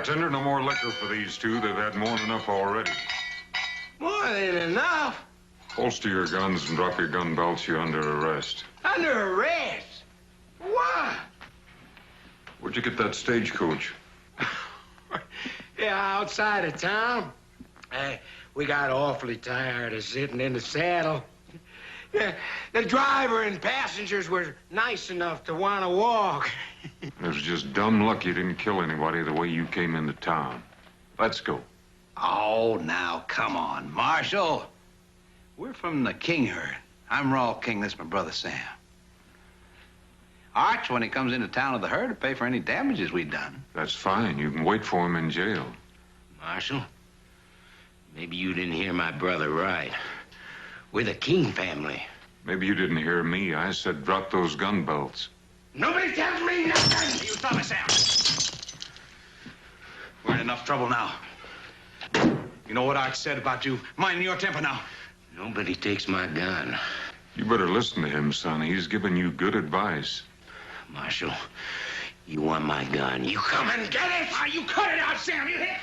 Bartender, no more liquor for these two. They've had more than enough already. More than enough? Holster your guns and drop your gun belts. You're under arrest. Under arrest? Why? Where'd you get that stagecoach? Yeah, outside of town. We got awfully tired of sitting in the saddle. Yeah, the driver and passengers were nice enough to want to walk. It was just dumb luck you didn't kill anybody the way you came into town. Let's go. Oh, now, come on, Marshal. We're from the King herd. I'm Raw King. This is my brother Sam. Arch, when he comes into town with the herd, to pay for any damages we've done. That's fine. You can wait for him in jail. Marshal, maybe you didn't hear my brother right. We're the King family. Maybe you didn't hear me. I said drop those gun belts. Nobody tells me nothing! You stop it, Sam. We're in enough trouble now. You know what Arch said about you minding your temper now? Nobody takes my gun. You better listen to him, son. He's giving you good advice. Marshal, you want my gun. You come and get it! Ah, you cut it out, Sam. You hit.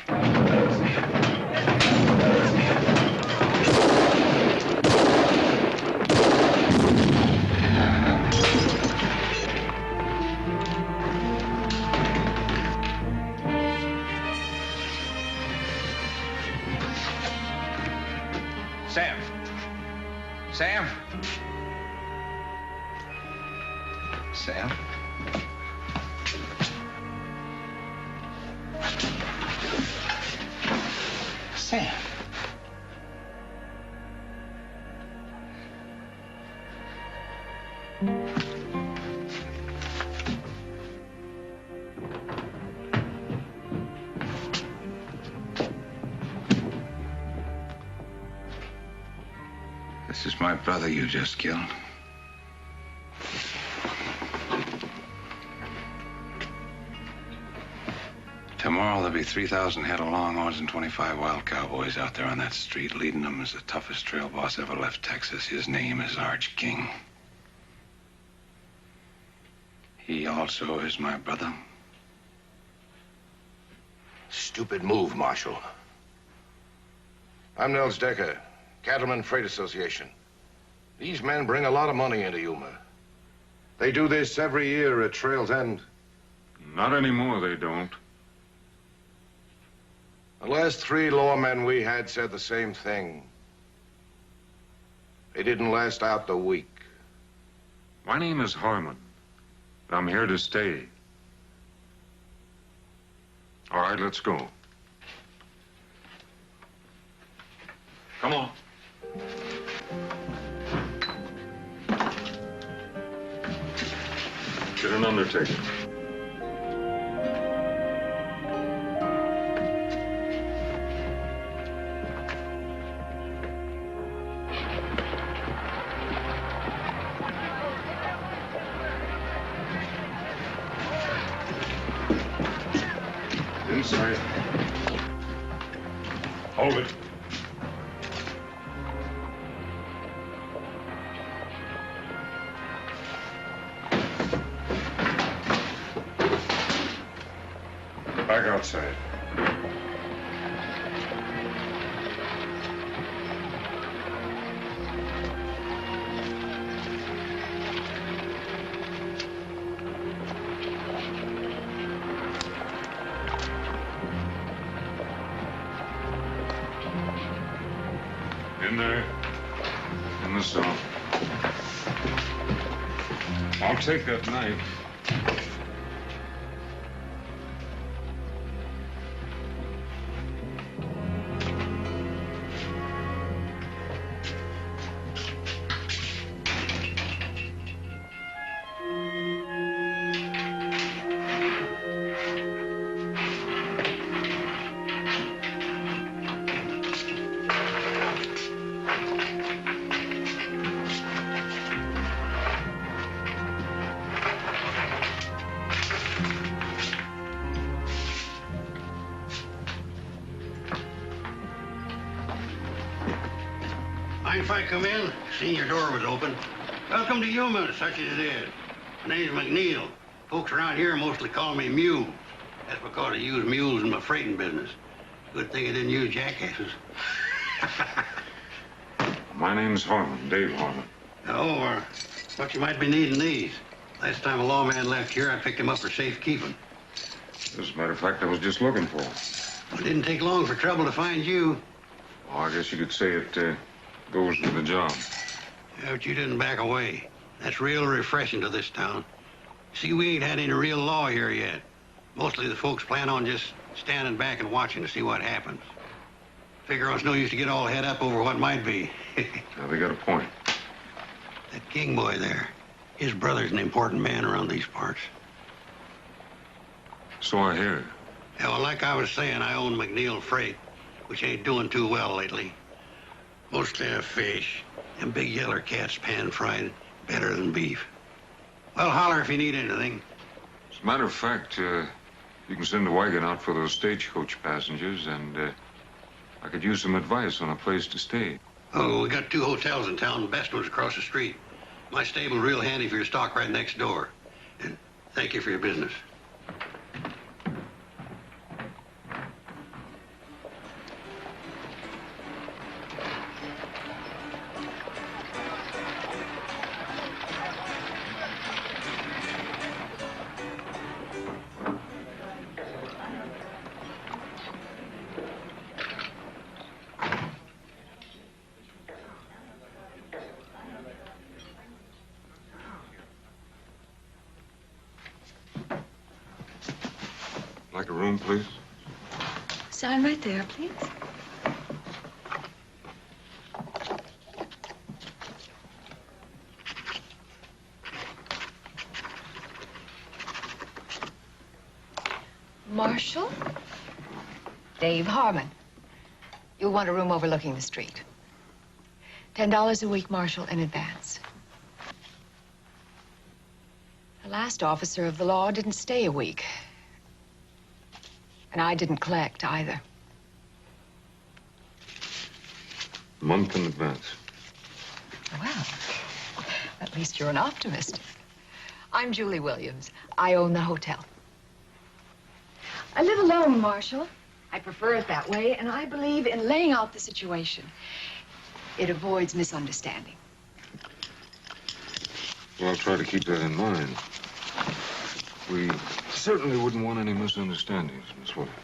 Sam. Sam. Sam. Sam. This is my brother you just killed. Tomorrow there'll be 3,000 head of longhorns and 25 wild cowboys out there on that street. Leading them is the toughest trail boss ever left Texas. His name is Arch King. He also is my brother. Stupid move, Marshal. I'm Nels Decker, Cattleman Freight Association. These men bring a lot of money into Yuma. They do this every year at Trail's End. Not anymore, they don't. The last 3 lawmen we had said the same thing. They didn't last out the week. My name is Harmon. I'm here to stay. All right, let's go. Come on. Get an undertaker. Inside. Hold it. Back outside. In there. In the cell. I'll take that knife. Mind if I come in? Seen your door was open. Welcome to Yuma, such as it is. My name's McNeil. Folks around here mostly call me Mew. That's because I use mules in my freighting business. Good thing I didn't use jackasses. My name's Harmon, Dave Harmon. Oh, thought you might be needing these. Last time a lawman left here, I picked him up for safekeeping. As a matter of fact, I was just looking for him. It didn't take long for trouble to find you. Oh, I guess you could say it goes with the job. Yeah, but you didn't back away. That's real refreshing to this town. See, we ain't had any real law here yet. Mostly the folks plan on just standing back and watching to see what happens. Figure it's no use to get all head up over what might be. Now, they got a point. That King boy there, his brother's an important man around these parts. So I hear. Yeah, well, like I was saying, I own McNeil Freight, which ain't doing too well lately. Mostly a fish, and big yeller cats pan-fried better than beef. Well, holler if you need anything. As a matter of fact, you can send a wagon out for those stagecoach passengers, and I could use some advice on a place to stay. Oh, we got 2 hotels in town. The best one's across the street. My stable real handy for your stock right next door. And thank you for your business. Like a room, please? Sign right there, please. Marshall? Dave Harmon. You'll want a room overlooking the street. $10 a week, Marshall, in advance. The last officer of the law didn't stay a week. And I didn't collect either. A month in advance. Well, at least you're an optimist. I'm Julie Williams. I own the hotel. I live alone, Marshall. I prefer it that way, and I believe in laying out the situation. It avoids misunderstanding. Well, I'll try to keep that in mind. We certainly wouldn't want any misunderstandings, Miss Williams.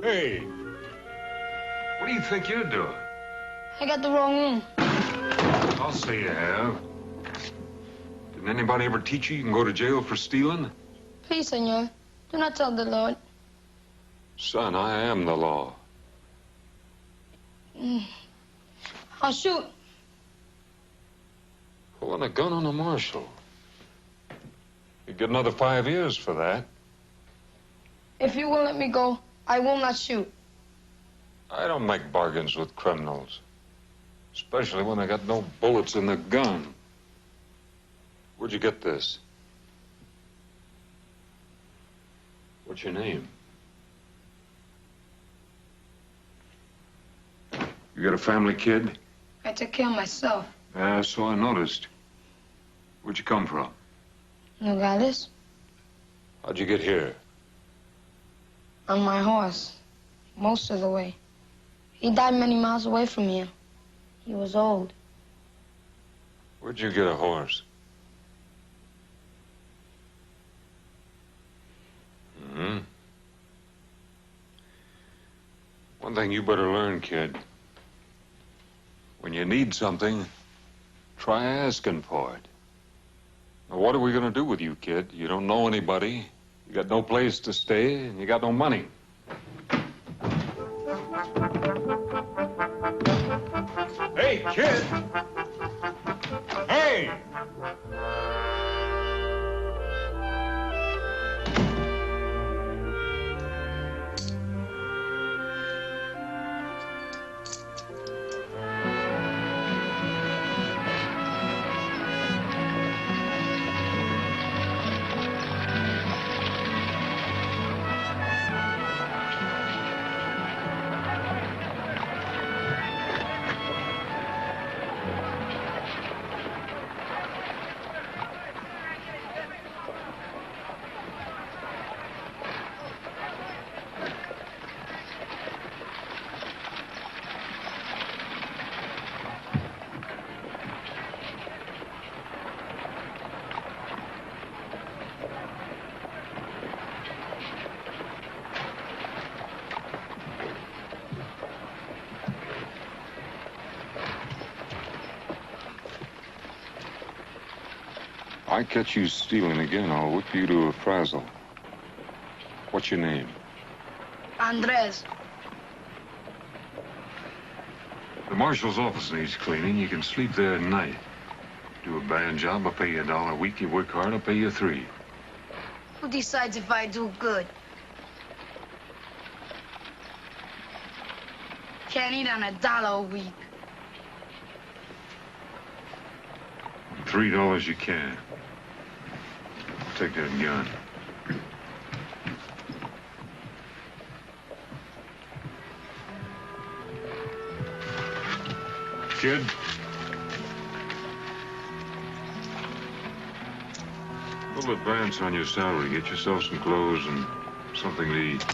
Hey, what do you think you're doing? I got the wrong room. I'll say you have. Didn't anybody ever teach you can go to jail for stealing? Please, senor, do not tell the Lord. Son, I am the law. I'll shoot. Pulling a gun on a marshal. You'd get another 5 years for that. If you will let me go, I will not shoot. I don't make bargains with criminals. Especially when they got no bullets in the gun. Where'd you get this? What's your name? You got a family, kid? I took care of myself. So I noticed. Where'd you come from? Nogales? How'd you get here? On my horse. Most of the way. He died many miles away from here. He was old. Where'd you get a horse? One thing you better learn, kid. When you need something, try asking for it. Now, what are we gonna do with you, kid? You don't know anybody. You got no place to stay, and you got no money. Kid! Hey! I catch you stealing again, I'll whip you to a frazzle. What's your name? Andres. The marshal's office needs cleaning. You can sleep there at night. Do a bad job, I'll pay you $1 a week. You work hard, I'll pay you $3. Who decides if I do good? Can't eat on $1 a week. $3 you can. Take that gun. Kid? A little advance on your salary. Get yourself some clothes and something to eat.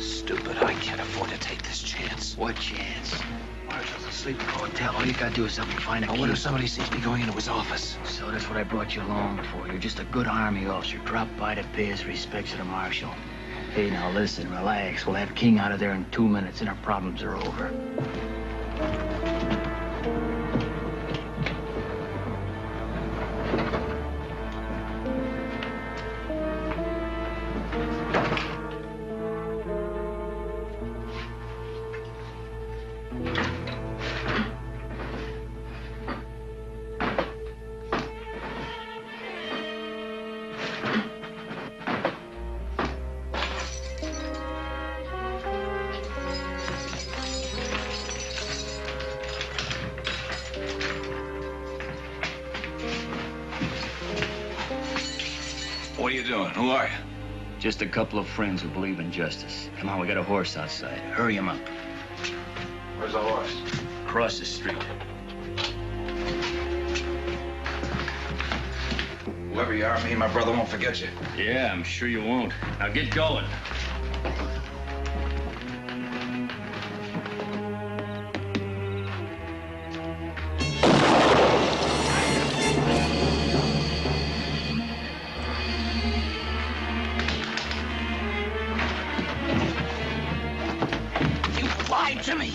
Stupid. I can't afford to take this chance. What chance? Marshall's asleep in the hotel. All you gotta do is help me find a key. What if somebody sees me going into his office? So that's what I brought you along for. You're just a good army officer. Drop by to pay his respects to the marshal. Hey, now listen, relax. We'll have King out of there in 2 minutes and our problems are over. What are you doing? Who are you? Just a couple of friends who believe in justice. Come on, we got a horse outside. Hurry him up. Where's the horse? Across the street. Whoever you are, me and my brother won't forget you. Yeah, I'm sure you won't. Now get going. To me.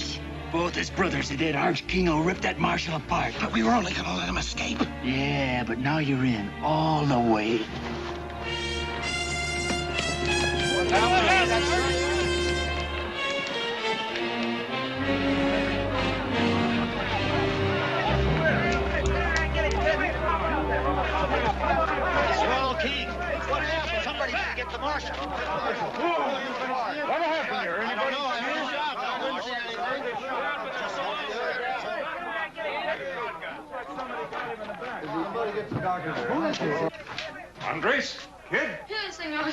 Both his brothers did. Arch Kingo ripped that marshal apart. But we were only gonna let him escape. Yeah, but now you're in all the way. Swell King. What happened? Somebody should get the marshal. What happened here? Anybody? Andres? Kid? Yes, senor.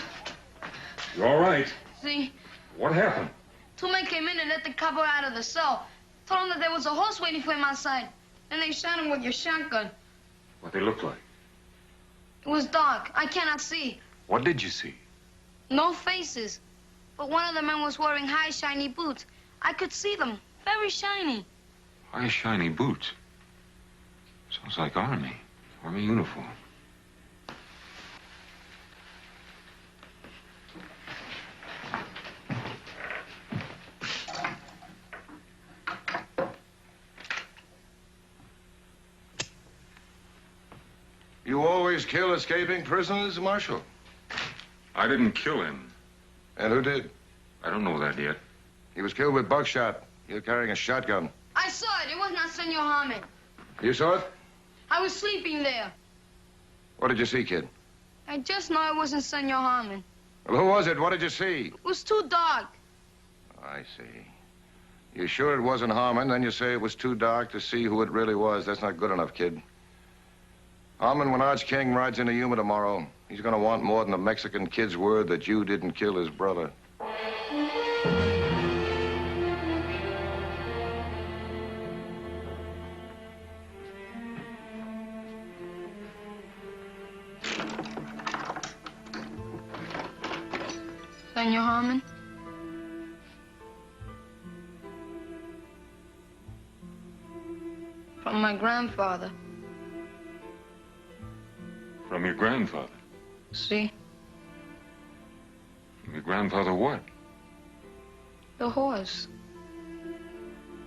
You all right? See, What happened? two men came in and let the cowboy out of the cell. Told him that there was a horse waiting for him outside. Then they shot him with your shotgun. What they look like? It was dark. I cannot see. What did you see? No faces. But one of the men was wearing high, shiny boots. I could see them. Very shiny. High, shiny boots. Sounds like Army uniform. always kill escaping prisoners, Marshal? I didn't kill him. And who did? I don't know that yet. He was killed with buckshot. He was carrying a shotgun. I saw it. It was not Senor Harmon. You saw it? I was sleeping there. What did you see, kid? I just know it wasn't Senor Harmon. Well, who was it? What did you see? It was too dark. I see. You sure it wasn't Harmon? Then you say it was too dark to see who it really was. That's not good enough, kid. Harmon, when Arch King rides into Yuma tomorrow, he's gonna want more than a Mexican kid's word that you didn't kill his brother. Senor Harmon? From my grandfather. From your grandfather. See? From your grandfather what? The horse.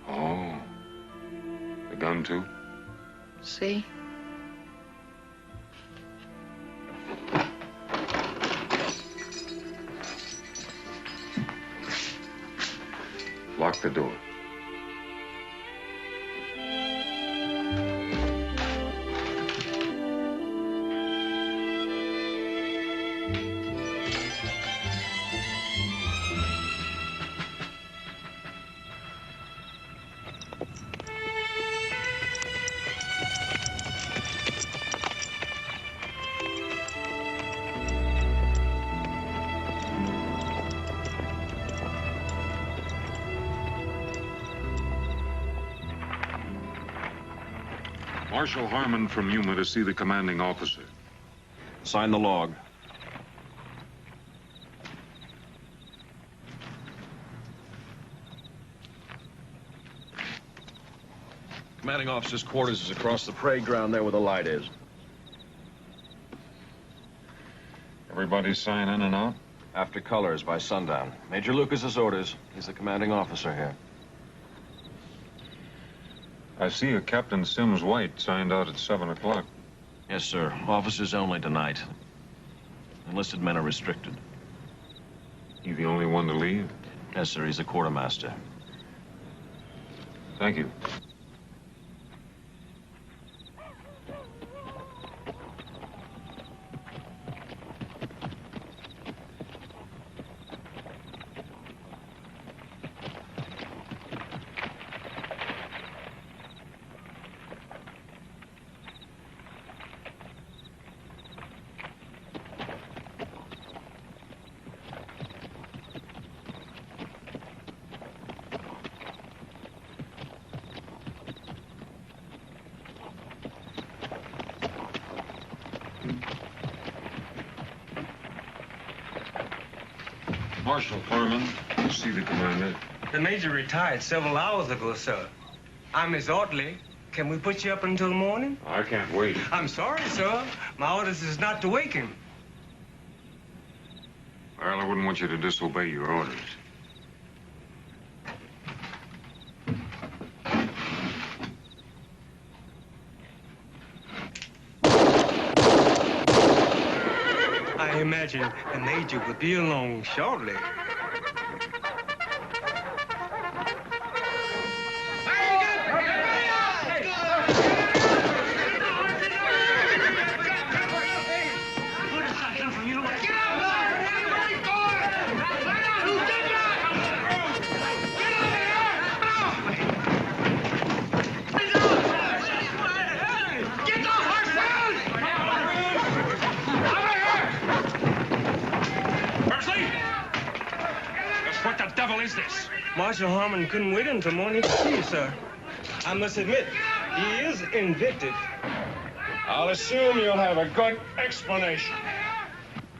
Oh. The gun, too? See? Lock the door. Marshal Harmon from Yuma to see the commanding officer. Sign the log. Commanding officer's quarters is across the parade ground there where the light is. Everybody sign in and out? After colors by sundown. Major Lucas's orders. He's the commanding officer here. I see a Captain Sims White signed out at 7 o'clock. Yes, sir. Officers only tonight. Enlisted men are restricted. You the only one to leave? Yes, sir. He's a quartermaster. Thank you. Marshal Harmon, you see the commander. The major retired several hours ago, sir. I'm his orderly. Can we put you up until the morning? I can't wait. I'm sorry, sir. My orders is not to wake him. Well, I wouldn't want you to disobey your orders. I imagine the major will be along shortly. Is this? Marshal Harmon couldn't wait until morning to see you, sir. I must admit, he is invictive. I'll assume you'll have a good explanation.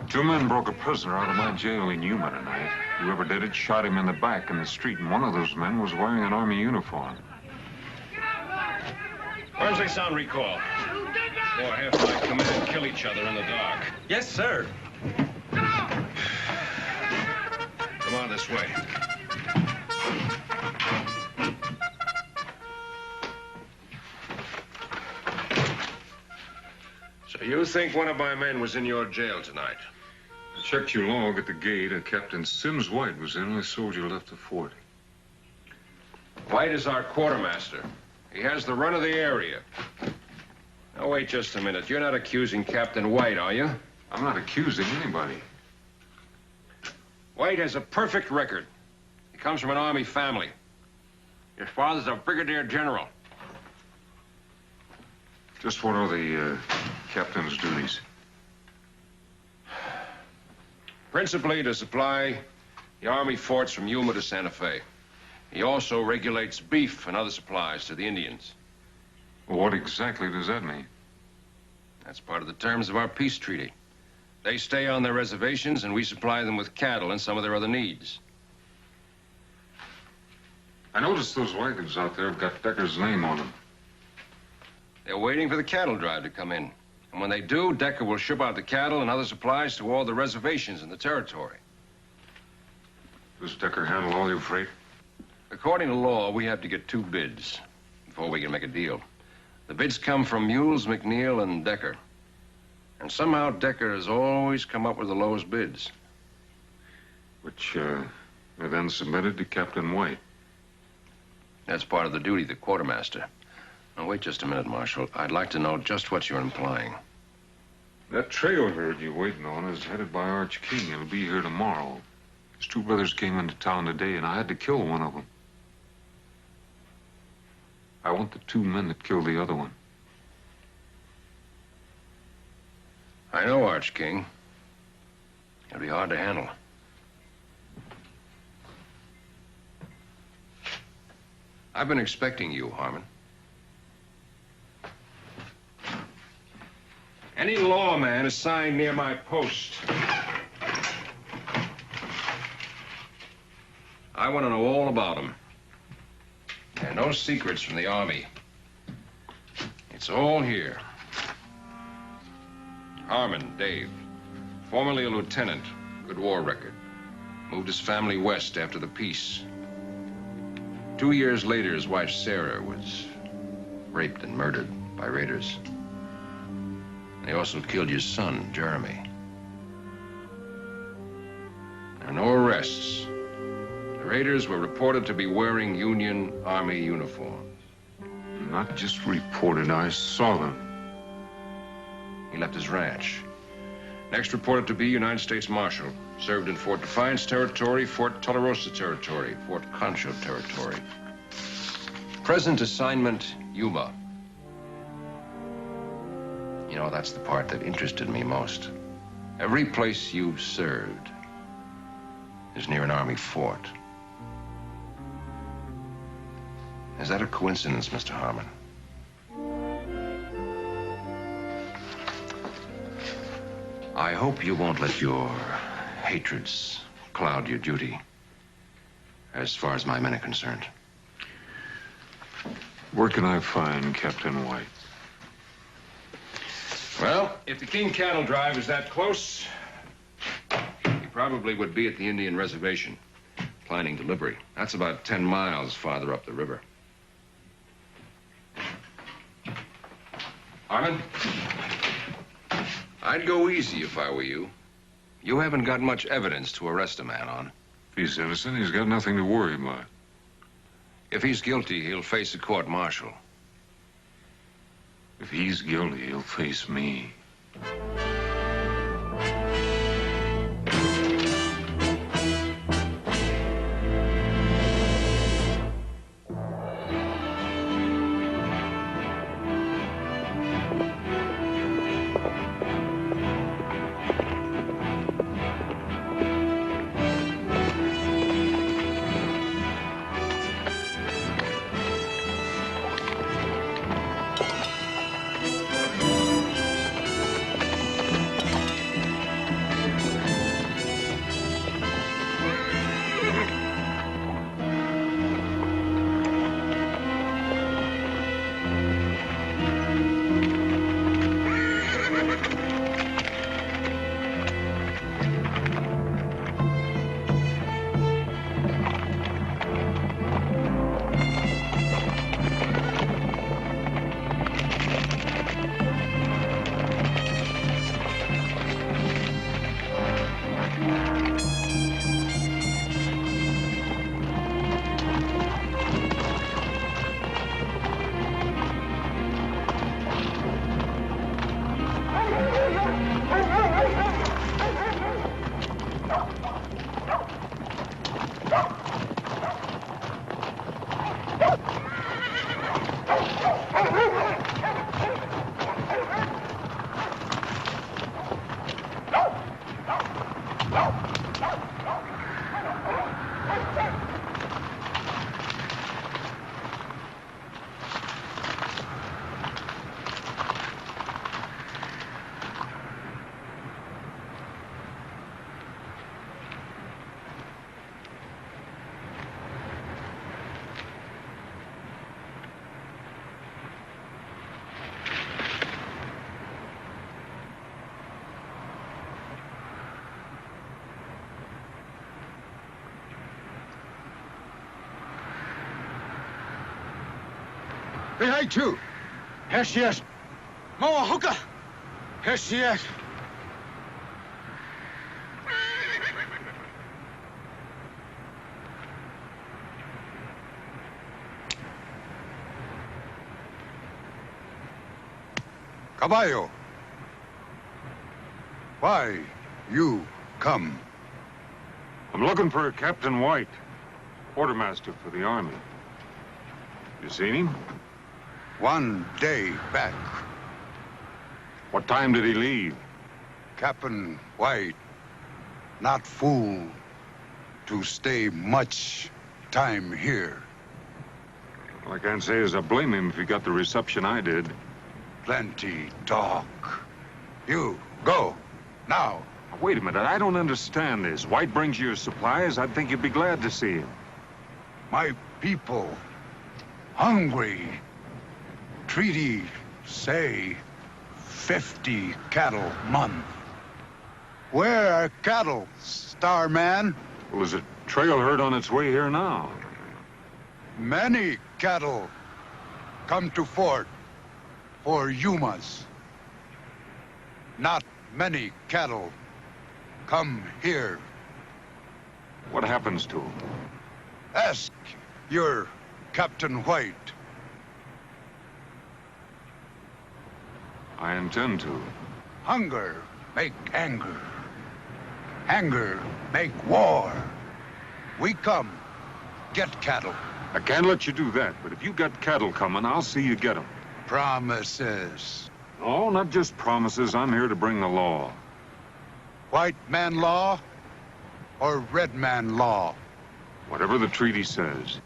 2 men broke a prisoner out of my jail in Yuma tonight. Whoever did it shot him in the back in the street, and one of those men was wearing an Army uniform. Where's they sound recall? Or have my command kill each other in the dark. Yes, sir. Come on this way. So You think one of my men was in your jail tonight? I checked your log at the gate. Captain Sims White was in. I sold you left to 40. White is our quartermaster. He has the run of the area. Now, wait just a minute. You're not accusing Captain White, are you? I'm not accusing anybody. White has a perfect record. He comes from an Army family. His father's a brigadier general. Just what are the captain's duties? Principally to supply the Army forts from Yuma to Santa Fe. He also regulates beef and other supplies to the Indians. Well, what exactly does that mean? That's part of the terms of our peace treaty. They stay on their reservations, and we supply them with cattle and some of their other needs. I noticed those wagons out there have got Decker's name on them. They're waiting for the cattle drive to come in. And when they do, Decker will ship out the cattle and other supplies to all the reservations in the territory. Does Decker handle all your freight? According to law, we have to get 2 bids before we can make a deal. The bids come from Mules, McNeil, and Decker. And somehow Decker has always come up with the lowest bids. Which are then submitted to Captain White. That's part of the duty of the quartermaster. Now, wait just a minute, Marshal. I'd like to know just what you're implying. That trail herd you're waiting on is headed by Arch King. He'll be here tomorrow. His 2 brothers came into town today, and I had to kill one of them. I want the 2 men that killed the other one. I know Arch King. It'll be hard to handle. I've been expecting you, Harmon. Any lawman assigned near my post. I want to know all about him. And no secrets from the Army. It's all here. Harmon, Dave. Formerly a lieutenant. Good war record. Moved his family west after the peace. 2 years later, his wife, Sarah, was raped and murdered by raiders. They also killed your son, Jeremy. There are no arrests. The raiders were reported to be wearing Union Army uniforms. Not just reported, I saw them. He left his ranch. Next reported to be United States Marshal. Served in Fort Defiance Territory, Fort Tularosa Territory, Fort Concho Territory. Present assignment, Yuma. You know, that's the part that interested me most. Every place you've served is near an Army fort. Is that a coincidence, Mr. Harmon? I hope you won't let your hatreds cloud your duty, as far as my men are concerned. Where can I find Captain White? Well, if the King cattle drive is that close, he probably would be at the Indian reservation, planning delivery. That's about 10 miles farther up the river. Harmon, I'd go easy if I were you. You haven't got much evidence to arrest a man on. If he's innocent, he's got nothing to worry about. If he's guilty, he'll face a court-martial. If he's guilty, he'll face me. Behind you. Here she is. Moa Hooker. Here she is. Caballo. Why you come? I'm looking for Captain White, quartermaster for the army. You seen him? 1 day back. What time did he leave? Captain White, not fool to stay much time here. Well, I can't say as I blame him if he got the reception I did. Plenty talk. You, go, now. Wait a minute, I don't understand this. White brings you your supplies, I'd think you'd be glad to see him. My people, hungry. Treaty say 50 cattle month. Where are cattle, Starman? Well, there's a trail herd on its way here now. Many cattle come to fort for Yumas. Not many cattle come here. What happens to him? Ask your Captain White. I intend to. Hunger make anger. Anger make war. We come, get cattle. I can't let you do that, but if you got cattle coming, I'll see you get them. Promises. No, not just promises. I'm here to bring the law. White man law or red man law? Whatever the treaty says.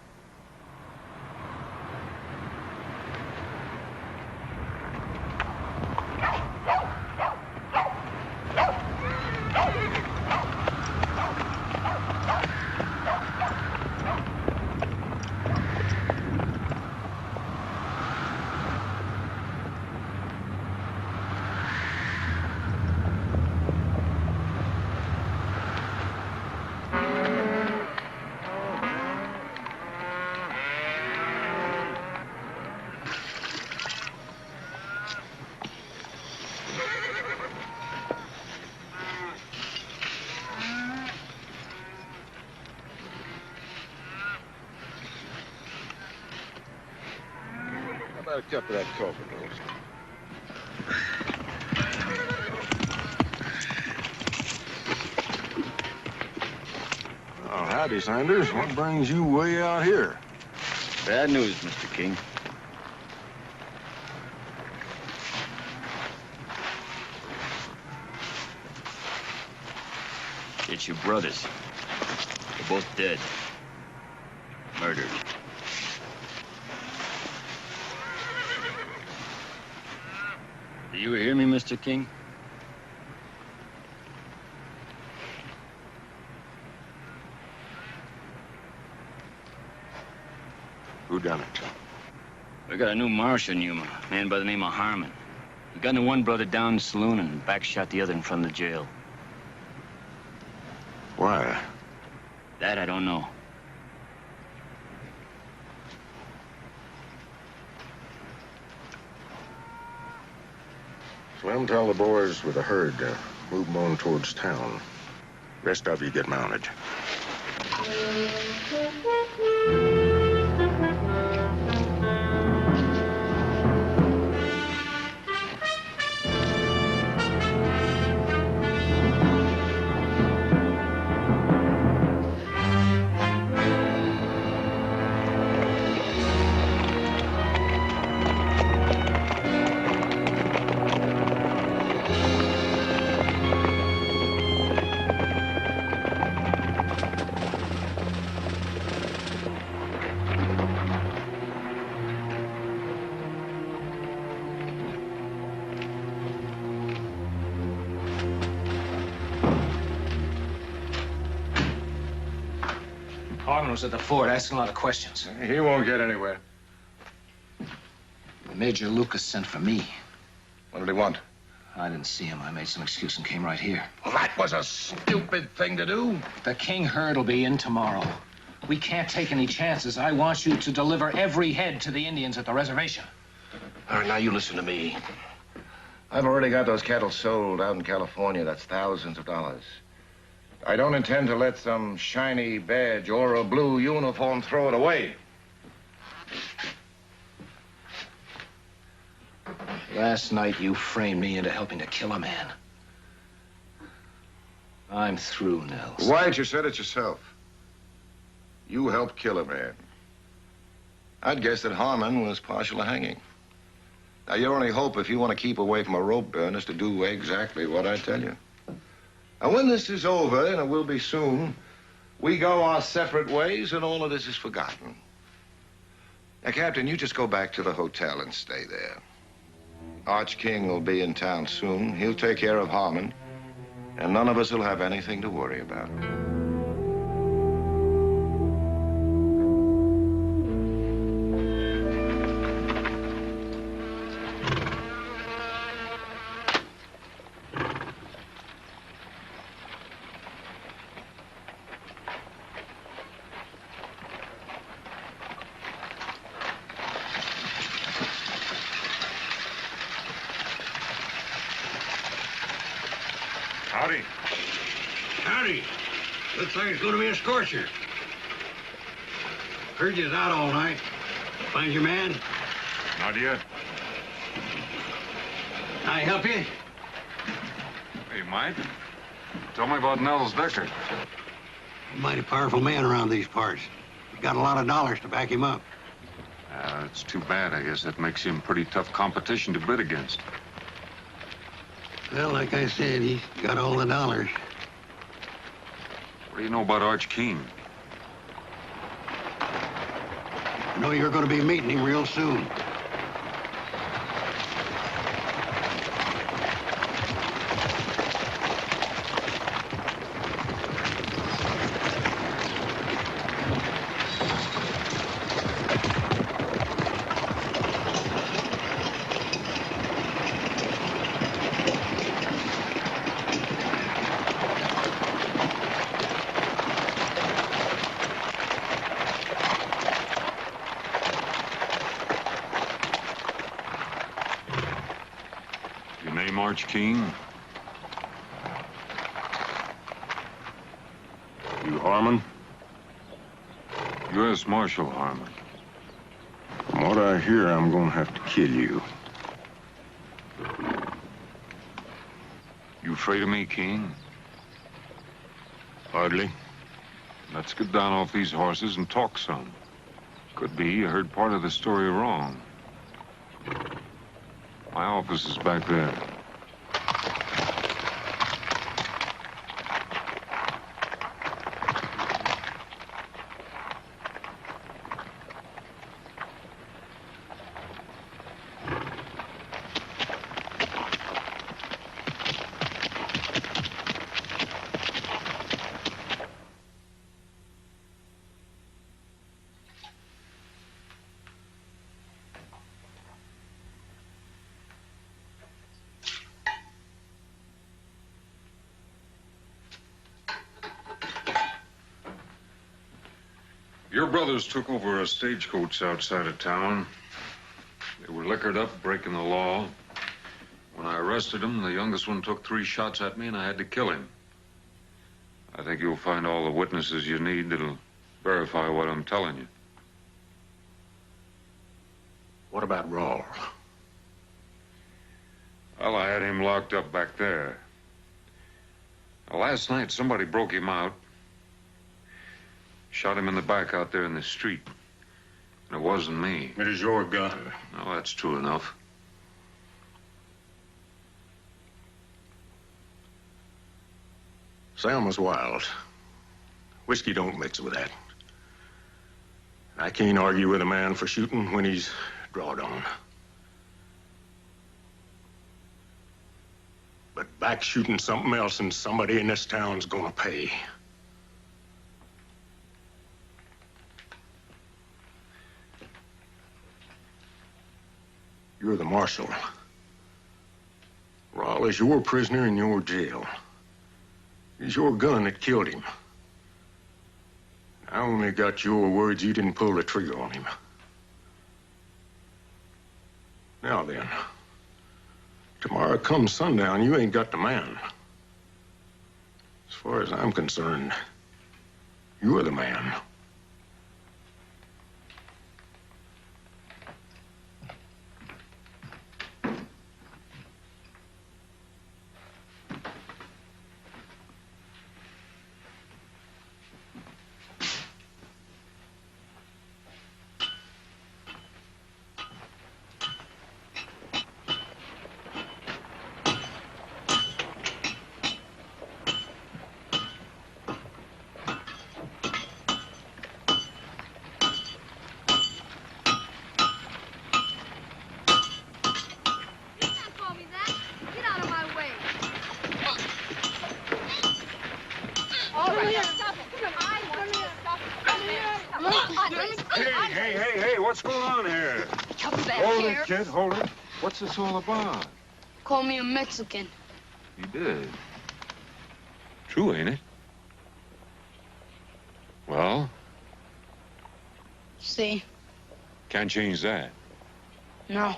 A cup of that coffee, Rose. Oh, howdy, Sanders. What brings you way out here? Bad news, Mr. King. It's your brothers. They're both dead. Murdered. Do you hear me, Mr. King? Who done it? We got a new marshal in Yuma, a man by the name of Harmon. He gunned one brother down in the saloon and backshot the other in front of the jail. Why? That I don't know. Slim, tell the boys with the herd to move 'em on towards town. Rest of you get mounted. Harmon was at the fort asking a lot of questions. He won't get anywhere. Major Lucas sent for me. What did he want? I didn't see him. I made some excuse and came right here. Well, that was a stupid thing to do. The king herd will be in tomorrow. We can't take any chances. I want you to deliver every head to the Indians at the reservation. All right, now you listen to me. I've already got those cattle sold out in California. That's thousands of dollars. I don't intend to let some shiny badge or a blue uniform throw it away. Last night, you framed me into helping to kill a man. I'm through, Nels. White, you said it yourself. You helped kill a man. I'd guess that Harmon was partial to hanging. Now, your only hope, if you want to keep away from a rope burn, is to do exactly what I tell you. And when this is over, and it will be soon, we go our separate ways, and all of this is forgotten. Now, Captain, you just go back to the hotel and stay there. Arch King will be in town soon. He'll take care of Harmon, and none of us will have anything to worry about. Howdy. Howdy. Looks like it's going to be a scorcher. Heard you was out all night. Find your man? Not yet. Can I help you? Hey, Mike. Tell me about Nels Decker. A mighty powerful man around these parts. He got a lot of dollars to back him up. It's too bad. I guess that makes him pretty tough competition to bid against. Well, like I said, he's got all the dollars. What do you know about Arch King? I know you're going to be meeting him real soon. Arch King? You Harmon? U.S. Marshal Harmon. From what I hear, I'm gonna have to kill you. You afraid of me, King? Hardly. Let's get down off these horses and talk some. Could be you heard part of the story wrong. My office is back there. Your brothers took over a stagecoach outside of town. They were liquored up, breaking the law. When I arrested them, the youngest one took 3 shots at me, and I had to kill him. I think you'll find all the witnesses you need that'll verify what I'm telling you. What about Rawl? Well, I had him locked up back there. Now, last night, somebody broke him out. Shot him in the back out there in the street. And it wasn't me. It is your gun. No, that's true enough. Sam was wild. Whiskey don't mix with that. I can't argue with a man for shooting when he's drawed on. But back shooting something else, and somebody in this town's gonna pay. You're the marshal. Rawl is your prisoner in your jail. It's your gun that killed him. I only got your words you didn't pull the trigger on him. Now then, tomorrow come sundown, you ain't got the man. As far as I'm concerned, you're the man. Hey, what's going on here? Come back Hold here. it, kid, hold it. What's this all about? Call me a Mexican. He did. True, ain't it? Well, See? can't change that. No.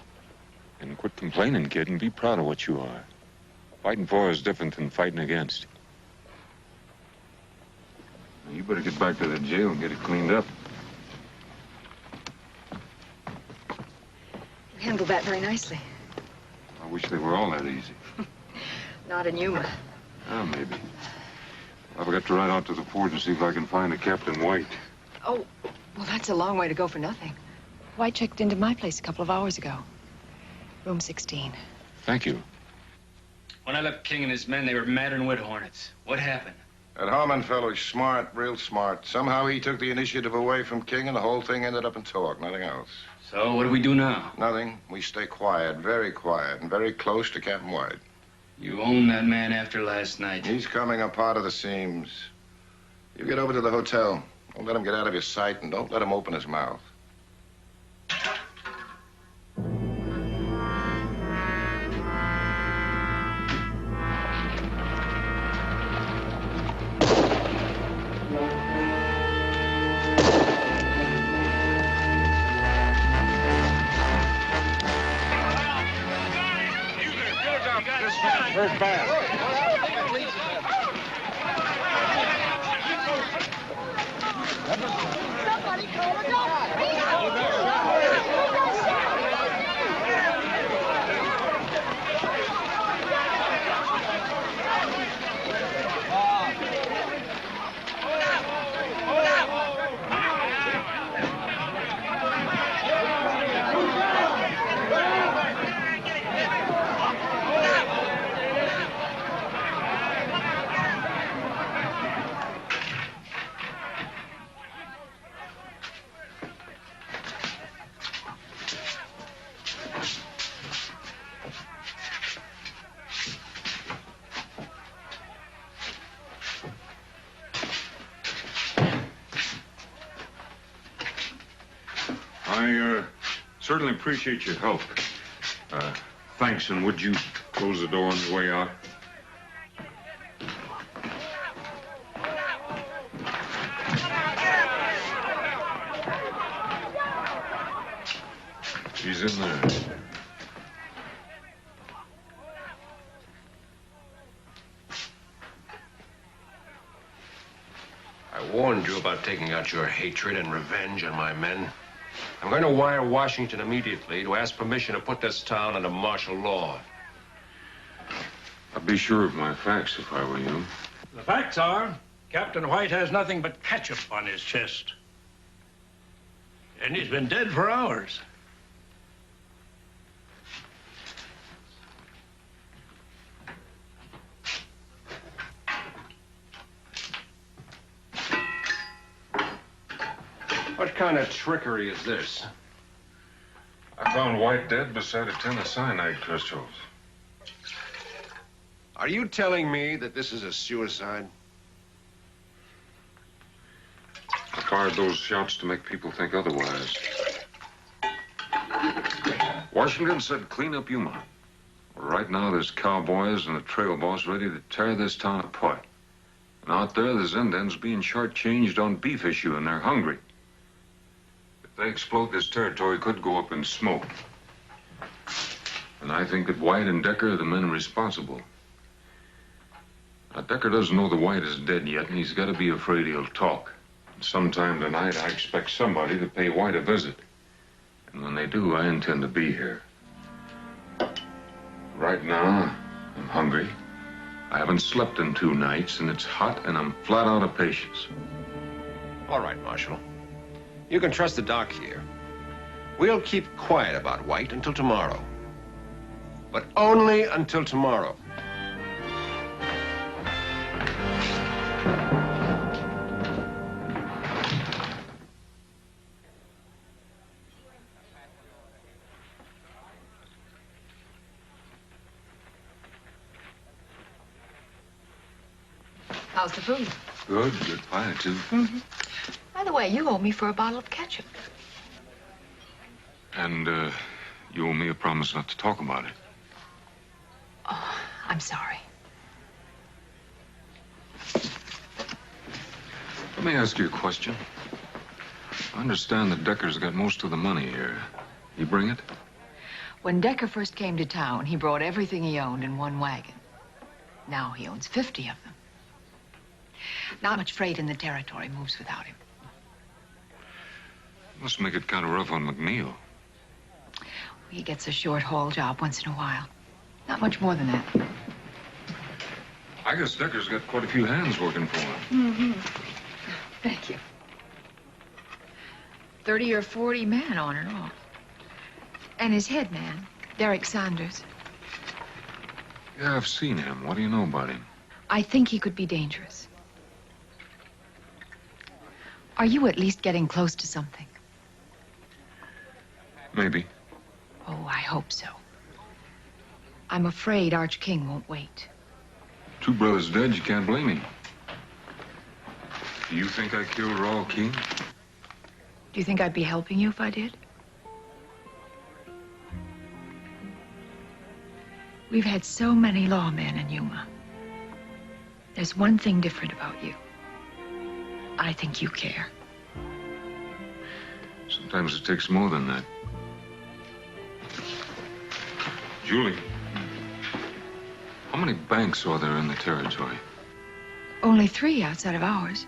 And quit complaining, kid, and be proud of what you are. Fighting for is different than fighting against. You better get back to the jail and get it cleaned up. You handled that very nicely. I wish they were all that easy. Not in Yuma. Oh, maybe. I've got to ride out to the fort and see if I can find a Captain White. Oh, well, that's a long way to go for nothing. White checked into my place a couple of hours ago. Room 16. Thank you. When I left King and his men, they were madder than wood hornets. What happened? That Harmon fellow's smart, real smart. Somehow he took the initiative away from King, and the whole thing ended up in talk, nothing else. So what do we do now? Nothing. We stay quiet, and very close to Captain White. You own that man after last night. He's coming apart of the seams. You get over to the hotel. Don't let him get out of your sight, and don't let him open his mouth. Where's Bass? Somebody call a doctor. I certainly appreciate your help. Thanks, and would you close the door on the way out? She's in there. I warned you about taking out your hatred and revenge on my men. I'm going to wire Washington immediately to ask permission to put this town under martial law. I'd be sure of my facts if I were you. The facts are, Captain White has nothing but ketchup on his chest. And he's been dead for hours. What kind of trickery is this? I found White dead beside a tin of cyanide crystals. Are you telling me that this is a suicide? I fired those shots to make people think otherwise. Washington said clean up Yuma. Well, right now there's cowboys and a trail boss ready to tear this town apart. And out there, the Zindans being shortchanged on beef issue, and they're hungry. If they explode, this territory could go up in smoke. And I think that White and Decker are the men responsible. Now, Decker doesn't know the White is dead yet, and he's got to be afraid he'll talk. And sometime tonight, I expect somebody to pay White a visit. And when they do, I intend to be here. Right now, I'm hungry. I haven't slept in 2 nights, and it's hot, and I'm flat out of patience. All right, Marshal. You can trust the doc here. We'll keep quiet about White until tomorrow. But only until tomorrow. How's the food? Good pie, too. Mm-hmm. By the way, you owe me for a bottle of ketchup. And, you owe me a promise not to talk about it. Oh, I'm sorry. Let me ask you a question. I understand that Decker's got most of the money here. You bring it? When Decker first came to town, he brought everything he owned in one wagon. Now he owns 50 of them. Not much freight in the territory moves without him. Must make it kind of rough on McNeil. He gets a short haul job once in a while. Not much more than that. I guess Decker's got quite a few hands working for him. Mm-hmm. Thank you. 30 or 40 men on and off. And his head man, Derek Saunders. Yeah, I've seen him. What do you know about him? I think he could be dangerous. Are you at least getting close to something? Maybe. Oh, I hope so. I'm afraid Arch King won't wait. 2 brothers dead, you can't blame him. Do you think I killed Raul King? Do you think I'd be helping you if I did? We've had so many lawmen in Yuma. There's one thing different about you. I think you care. Sometimes it takes more than that. Julie, how many banks are there in the territory? Only 3 outside of ours.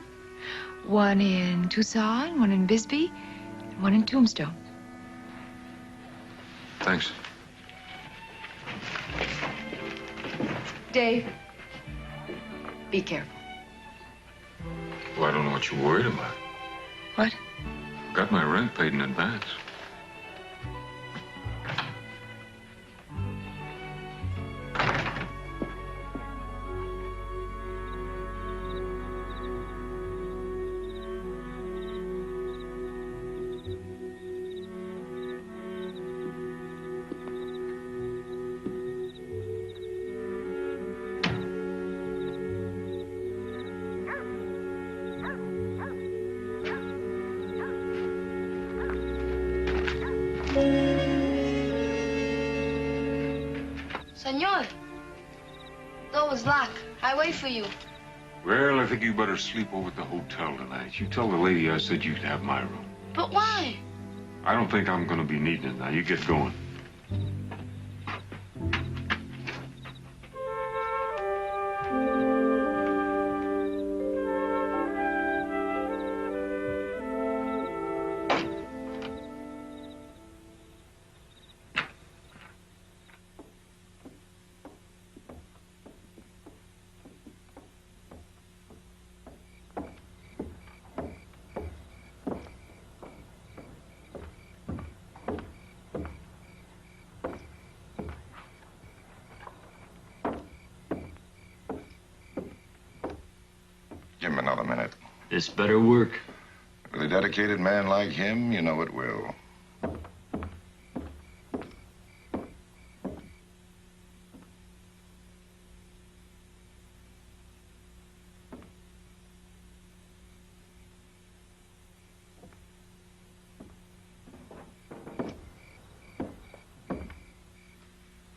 One in Tucson, one in Bisbee, and one in Tombstone. Thanks. Dave, be careful. Well, I don't know what you're worried about. What? Got my rent paid in advance. Senor, door was locked. I wait for you. Well, I think you better sleep over at the hotel tonight. You tell the lady I said you could have my room. But why? I don't think I'm going to be needing it now. You get going. Give him another minute. This better work. With a dedicated man like him, you know it will.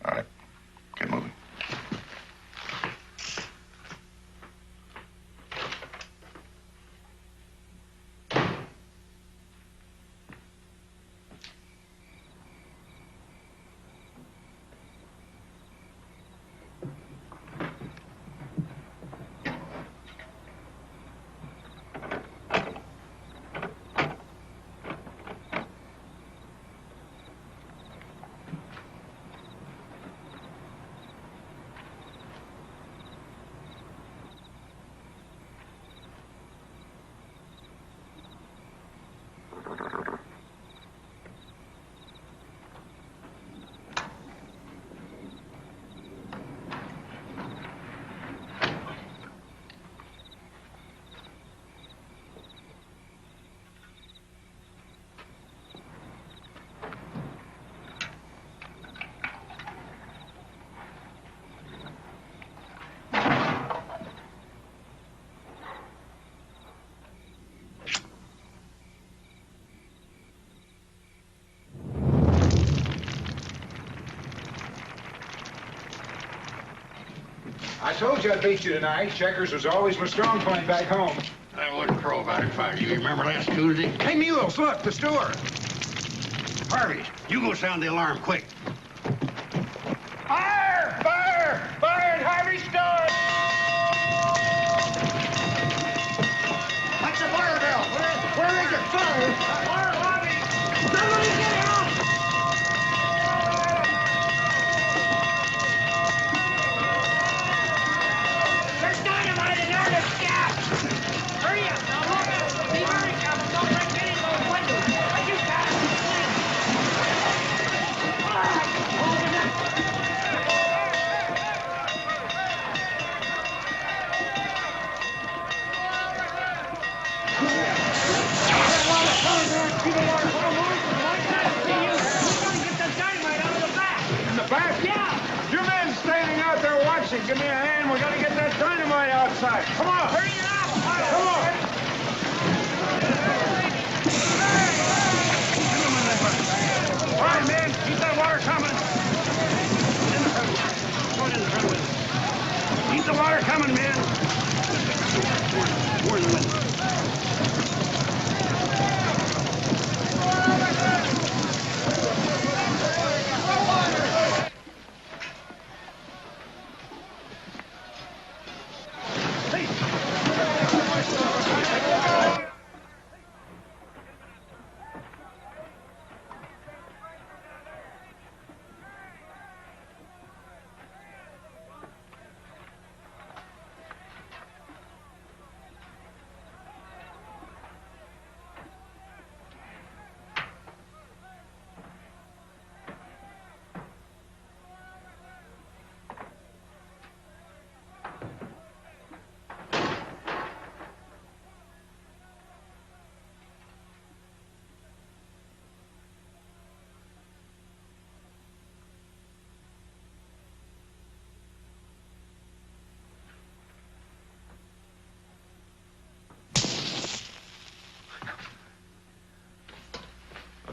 All right. Get moving. told you I'd beat you tonight. Checkers was always my strong point back home. I wouldn't crow about it if I were you. Remember last Tuesday? Hey, Mules, look, the store. Harvey, you go sound the alarm quick. Fire! Fire! Fire at Harvey's store! What's the fire bell? Where is it? Fire! Fire, Harvey! Somebody get help! There's dynamite in there, there's gas! Hurry up, now look out! Be very careful, don't break any of those windows! But you got it! In the back? Yeah! You men standing out there watching, give me a hand. We gotta get that dynamite outside. Come on! Hurry it up! Come on! All right, man, keep that water coming. Keep the water coming, man. More in the window.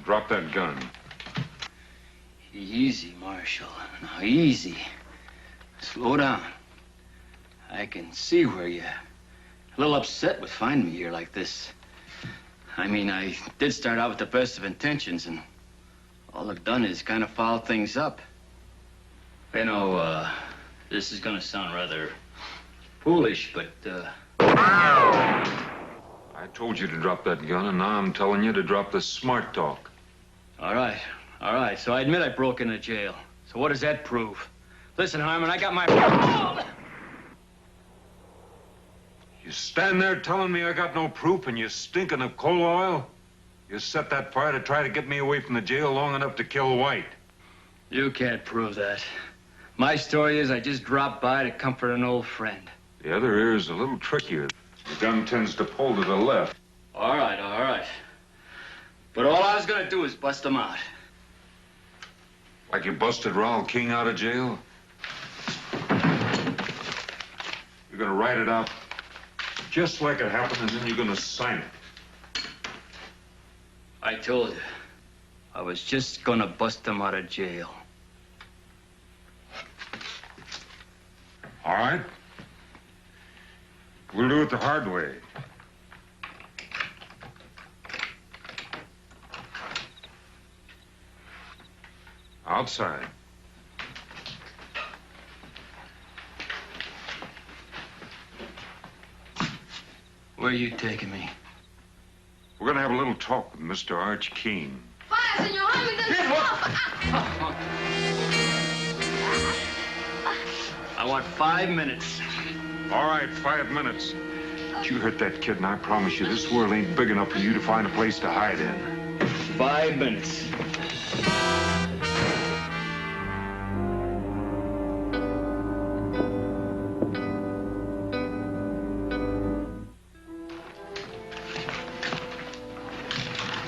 Drop that gun. Easy, Marshal. Now, easy. Slow down. I can see where you're a little upset with finding me here like this. I mean, I did start out with the best of intentions, and all I've done is kind of foul things up. You know, this is gonna sound rather foolish, but, I told you to drop that gun, and now I'm telling you to drop the smart talk. All right. So I admit I broke into jail. So what does that prove? Listen, Harmon, I got my... You stand there telling me I got no proof and you're stinking of coal oil? You set that fire to try to get me away from the jail long enough to kill White. You can't prove that. My story is I just dropped by to comfort an old friend. The other ear is a little trickier. The gun tends to pull to the left. All right. But all I was gonna do is bust him out. Like you busted Raoul King out of jail? You're gonna write it out just like it happened, and then you're gonna sign it. I told you. I was just gonna bust him out of jail. All right. We'll do it the hard way. Outside. Where are you taking me? We're gonna have a little talk with Mr. Arch King. Fire, senor. I want 5 minutes. All right, 5 minutes. But you hurt that kid, and I promise you, this world ain't big enough for you to find a place to hide in. 5 minutes.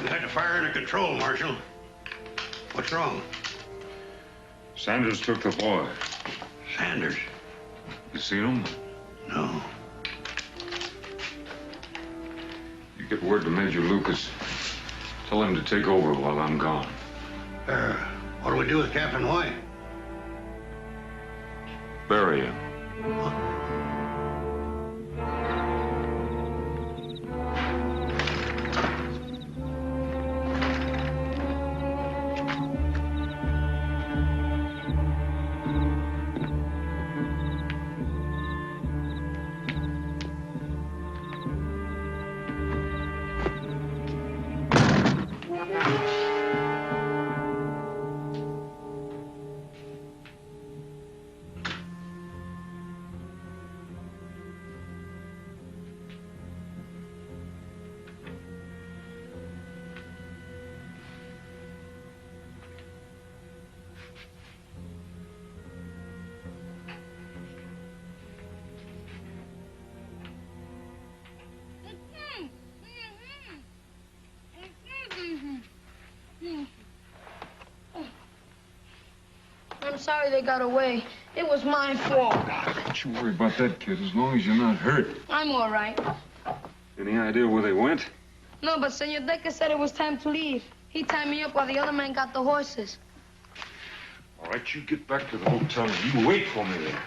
You had the fire under control, Marshal. What's wrong? Sanders took the boy. Sanders? You seen him? No. You get word to Major Lucas. Tell him to take over while I'm gone. What do we do with Captain White? Bury him. I'm sorry they got away. It was my fault. Don't you worry about that, kid, as long as you're not hurt. I'm all right. Any idea where they went? No, but Senor Decker said it was time to leave. He tied me up while the other man got the horses. All right, you get back to the hotel and you wait for me there.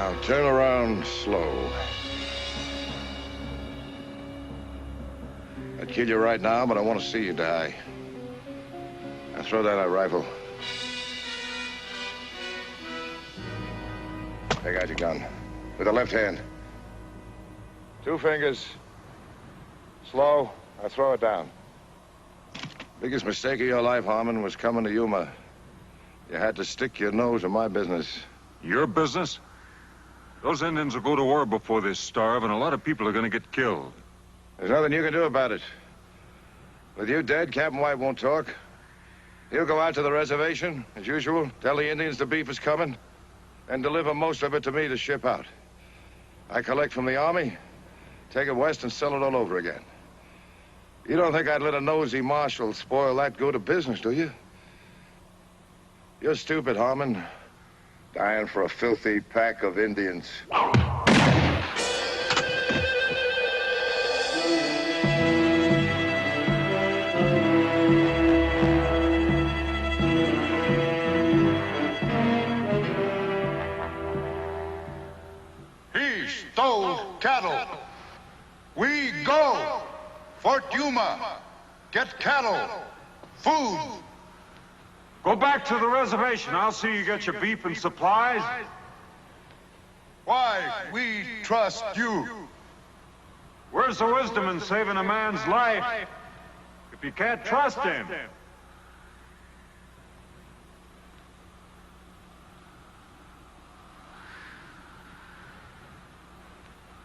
Now, turn around slow. I'd kill you right now, but I want to see you die. Now, throw down that rifle. Take out your gun. With the left hand. 2 fingers. Slow. Now, throw it down. Biggest mistake of your life, Harmon, was coming to Yuma. You had to stick your nose in my business. Your business? Those Indians will go to war before they starve, and a lot of people are going to get killed. There's nothing you can do about it. With you dead, Captain White won't talk. He'll go out to the reservation, as usual, tell the Indians the beef is coming, and deliver most of it to me to ship out. I collect from the army, take it west, and sell it all over again. You don't think I'd let a nosy marshal spoil that good a business, do you? You're stupid, Harmon. Dying for a filthy pack of Indians. He stole cattle. We go. Fort Yuma. Get cattle. Food. Go back to the reservation. I'll see you get your beef and supplies. Why we trust you. Where's the wisdom in saving a man's life if you can't trust him?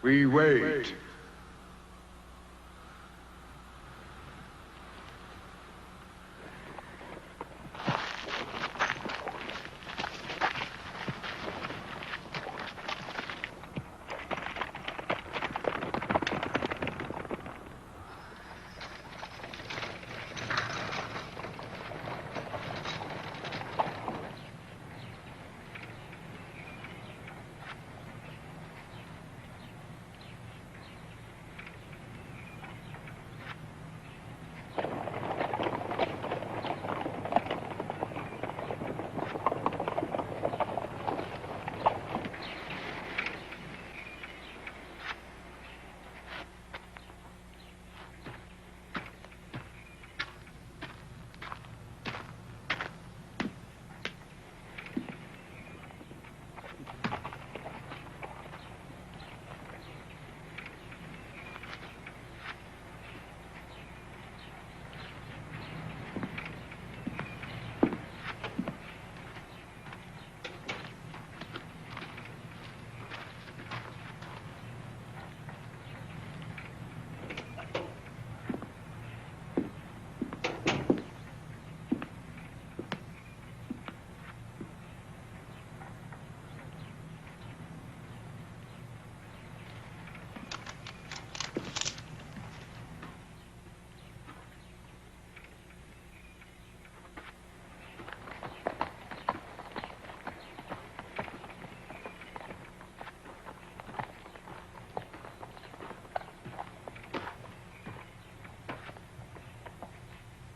We wait.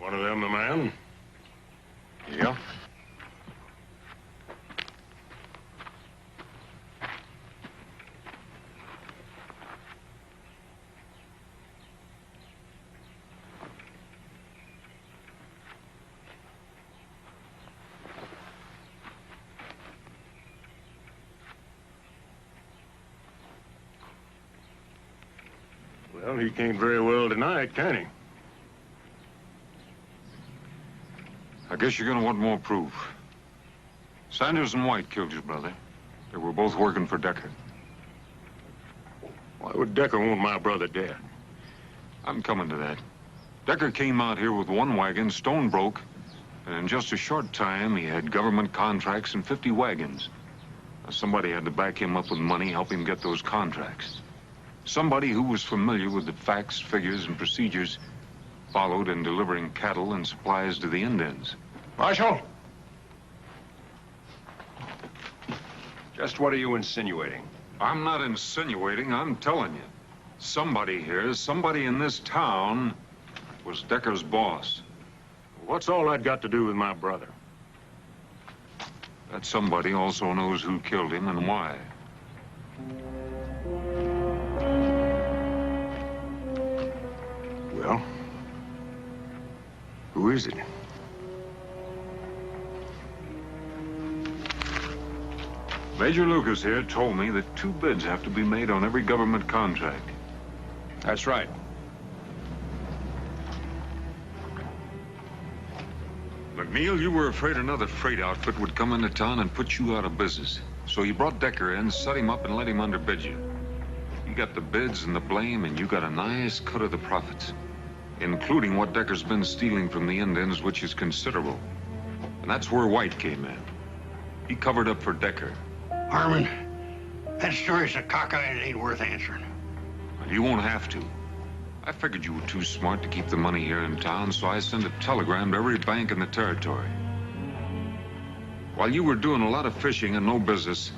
One of them the man? Yeah. Well, he can't very well deny it, can he? I guess you're going to want more proof. Sanders and White killed your brother. They were both working for Decker. Why would Decker want my brother dead? I'm coming to that. Decker came out here with 1 wagon, stone broke, and in just a short time, he had government contracts and 50 wagons. Now, somebody had to back him up with money, help him get those contracts. Somebody who was familiar with the facts, figures, and procedures followed in delivering cattle and supplies to the Indians. Marshal? Just what are you insinuating? I'm not insinuating, I'm telling you. Somebody here, somebody in this town, was Decker's boss. What's all that got to do with my brother? That somebody also knows who killed him and why. Well, who is it? Major Lucas here told me that 2 bids have to be made on every government contract. That's right. McNeil, you were afraid another freight outfit would come into town and put you out of business. So you brought Decker in, set him up, and let him underbid you. You got the bids and the blame, and you got a nice cut of the profits, including what Decker's been stealing from the Indians, which is considerable. And that's where White came in. He covered up for Decker. Harmon, that story's a cockeye and it ain't worth answering. Well, you won't have to. I figured you were too smart to keep the money here in town, so I sent a telegram to every bank in the territory. While you were doing a lot of fishing and no business,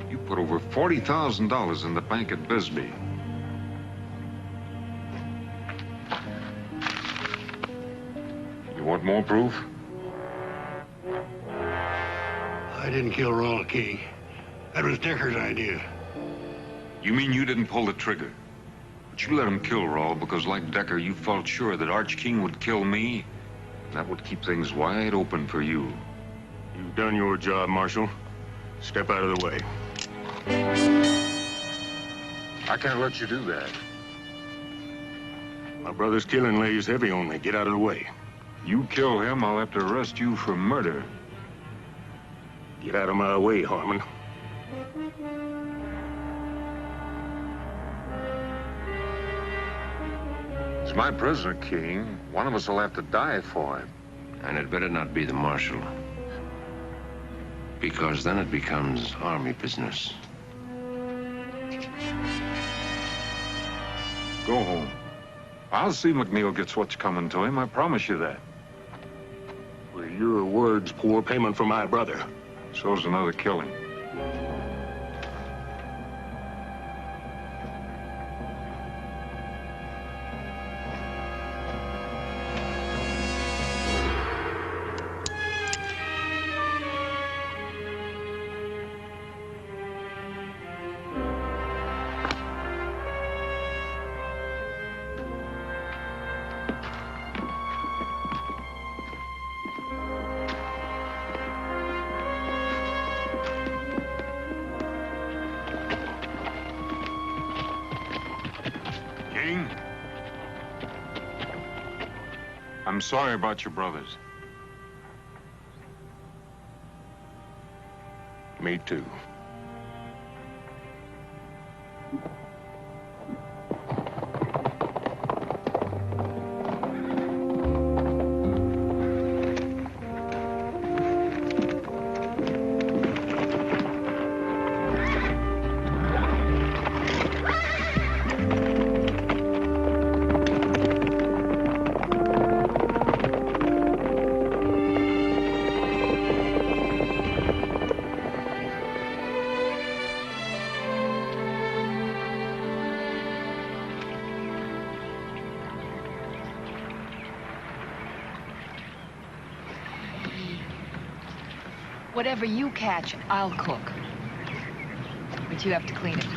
you put over $40,000 in the bank at Bisbee. You want more proof? I didn't kill Ronald King. That was Decker's idea. You mean you didn't pull the trigger? But you let him kill Rawl because, like Decker, you felt sure that Arch King would kill me. And that would keep things wide open for you. You've done your job, Marshal. Step out of the way. I can't let you do that. My brother's killing lays heavy on me. Get out of the way. You kill him, I'll have to arrest you for murder. Get out of my way, Harmon. He's my prisoner, King. One of us will have to die for him. And it better not be the Marshal. Because then it becomes army business. Go home. I'll see McNeil gets what's coming to him, I promise you that. Well, your word's poor payment for my brother. So's another killing. I'm sorry about your brothers. Me too. Whatever you catch, I'll cook. But you have to clean it.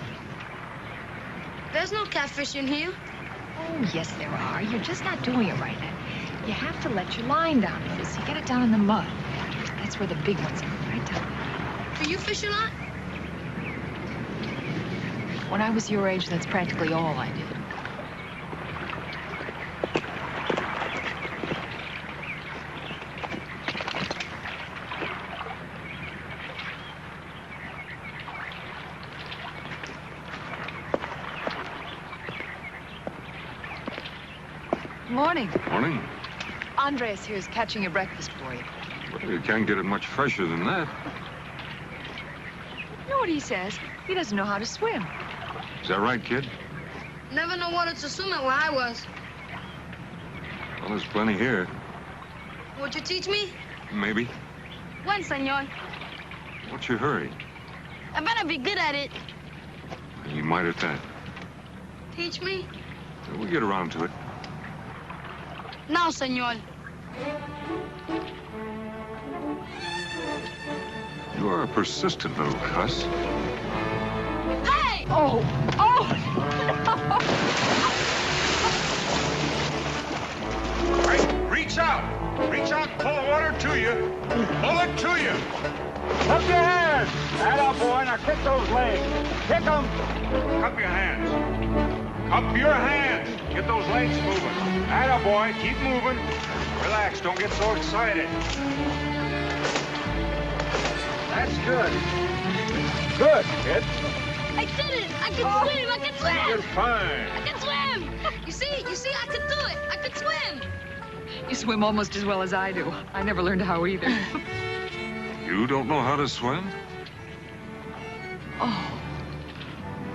There's no catfish in here. Oh, yes, there are. You're just not doing it right. You have to let your line down. So you get it down in the mud. That's where the big ones are, right down. Do you fish a lot? When I was your age, that's practically all I did. Morning. Morning. Andres here is catching your breakfast for you. Well, you can't get it much fresher than that. You know what he says? He doesn't know how to swim. Is that right, kid? Never know water to swim at where I was. Well, there's plenty here. Would you teach me? Maybe. When, senor? What's your hurry? I better be good at it. You might at that. Teach me? We'll get around to it. Now, senor. You are a persistent little cuss. Oh, oh, All right, reach out. Reach out and pull the water to you. Pull it to you. Up your hands! Atta boy, now kick those legs. Kick them. Cup your hands. Cup your hands. Get those legs moving. Atta boy, keep moving. Relax, don't get so excited. That's good. Good, kid. I did it! I can swim! I can swim! You're fine. I can swim! You see, I can do it! I can swim! you swim almost as well as I do. I never learned how either. You don't know how to swim? Oh.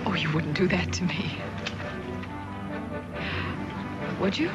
Oh, you wouldn't do that to me. Would you?